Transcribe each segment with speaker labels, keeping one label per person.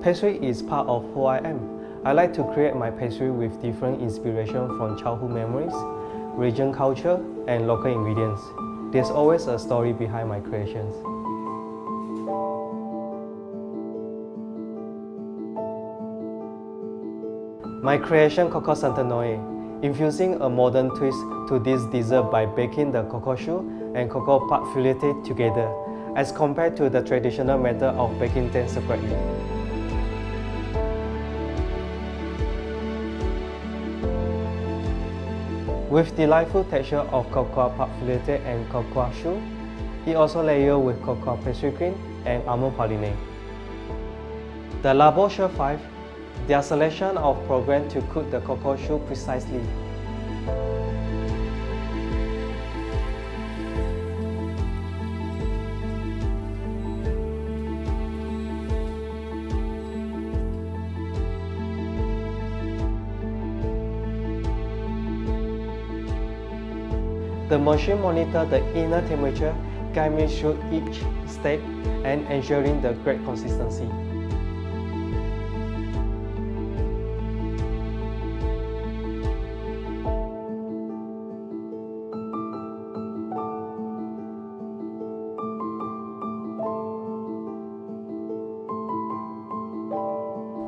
Speaker 1: Pastry is part of who I am. I like to create my pastry with different inspiration from childhood memories, region culture, and local ingredients. There's always a story behind my creations. My creation Cocoa 𝐂𝐚𝐛-𝐎, infusing a modern twist to this dessert by baking the Cocoa Choux and Cocoa Pâte Feuilletée together, as compared to the traditional method of baking them separately. With delightful texture of Cocoa Pâte Feuilletée and Cocoa Choux, it also layers with cocoa pastry cream and almond praline. The Labo Chef 5, their selection of programs to cook the Cocoa Choux precisely. The machine monitors the inner temperature, guiding me through each step and ensuring the great consistency.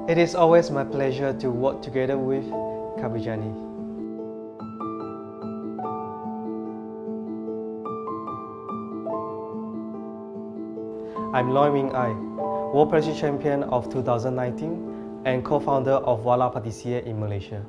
Speaker 1: It is always my pleasure to work together with Carpigiani. I'm Loi Ming Ai, World Pastry Champion of 2019 and co-founder of Voilà Pâtisserie in Malaysia.